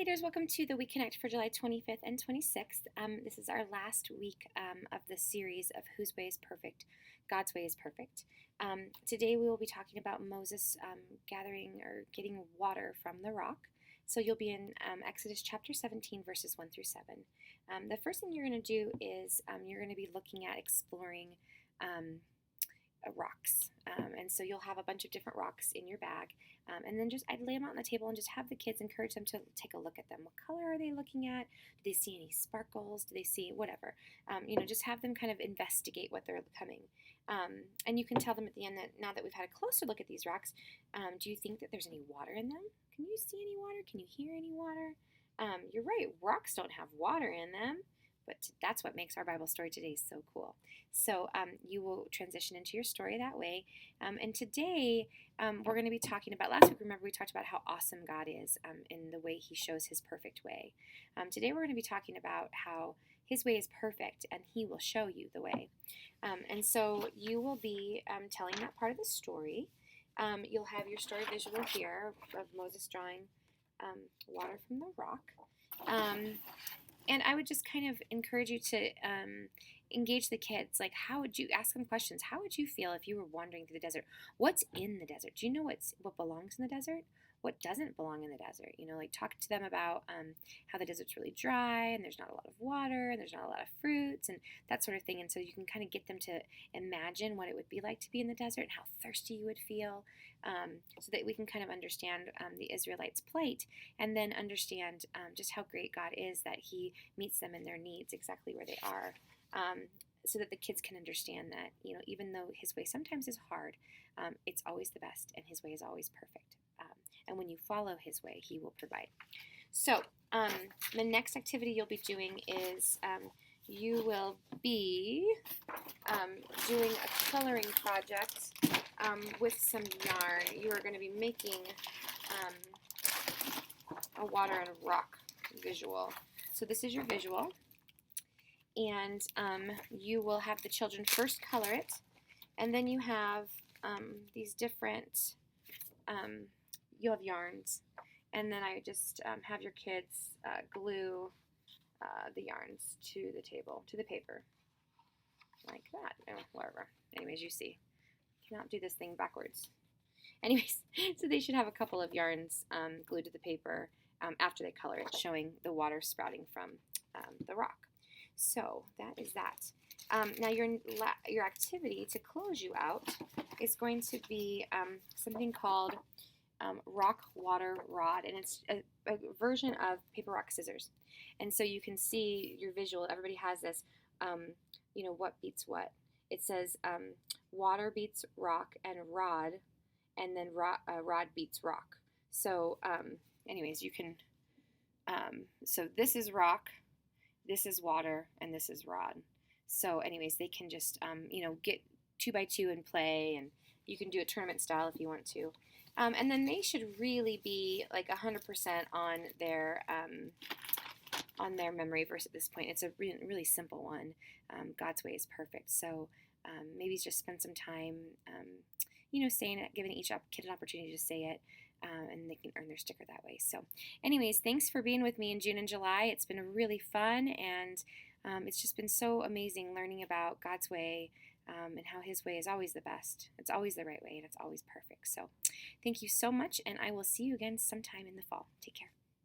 Creators, welcome to the We Connect for July 25th and 26th. This is our last week of the series of Whose Way is Perfect? God's Way is Perfect. Today we will be talking about Moses gathering or getting water from the rock. So you'll be in Exodus chapter 17, verses 1 through 7. The first thing you're going to do is you're going to be looking at exploring rocks. And so you'll have a bunch of different rocks in your bag. And then I'd lay them out on the table and just have the kids encourage them to take a look at them. What color are they looking at? Do they see any sparkles? Do they see whatever? Just have them kind of investigate what they're becoming. And you can tell them at the end that now that we've had a closer look at these rocks, do you think that there's any water in them? Can you see any water? Can you hear any water? You're right, rocks don't have water in them. But that's what makes our Bible story today so cool. So you will transition into your story that way. And today we're going to be talking about, last week, remember we talked about how awesome God is in the way he shows his perfect way. Today we're going to be talking about how his way is perfect and he will show you the way. And so you will be telling that part of the story. You'll have your story visual here of Moses drawing water from the rock. And I would just kind of encourage you to engage the kids. Like, how would you ask them questions? How would you feel if you were wandering through the desert? What's in the desert? Do you know what belongs in the desert? What doesn't belong in the desert? Talk to them about how the desert's really dry and there's not a lot of water and there's not a lot of fruits and that sort of thing. And so you can kind of get them to imagine what it would be like to be in the desert and how thirsty you would feel, so that we can kind of understand the Israelites' plight and then understand just how great God is that he meets them in their needs exactly where they are. So that the kids can understand that, even though his way sometimes is hard, it's always the best and his way is always perfect. And when you follow his way, he will provide. So the next activity you'll be doing is you will be doing a coloring project with some yarn. You are going to be making a water and rock visual. So this is your visual. And you will have the children first color it. And then you have these different... you'll have yarns, and then I just have your kids glue the yarns to the table, to the paper, like that, or whatever. Anyways, you see, I cannot do this thing backwards. Anyways, so they should have a couple of yarns glued to the paper after they color it, showing the water sprouting from the rock. So that is that. Now your activity to close you out is going to be something called rock, water, rod, and it's a version of paper, rock, scissors. And so you can see your visual. Everybody has this, what beats what. It says water beats rock and rod, and then rod beats rock. So anyways, you can, so this is rock, this is water, and this is rod. So anyways, they can just, get 2x2 and play, and you can do it tournament style if you want to. And then they should really be like 100% on their memory verse at this point. It's a really simple one. God's way is perfect. So maybe just spend some time, saying it, giving each kid an opportunity to say it, and they can earn their sticker that way. So anyways, thanks for being with me in June and July. It's been really fun, and it's just been so amazing learning about God's way. And how his way is always the best. It's always the right way, and it's always perfect. So thank you so much, and I will see you again sometime in the fall. Take care.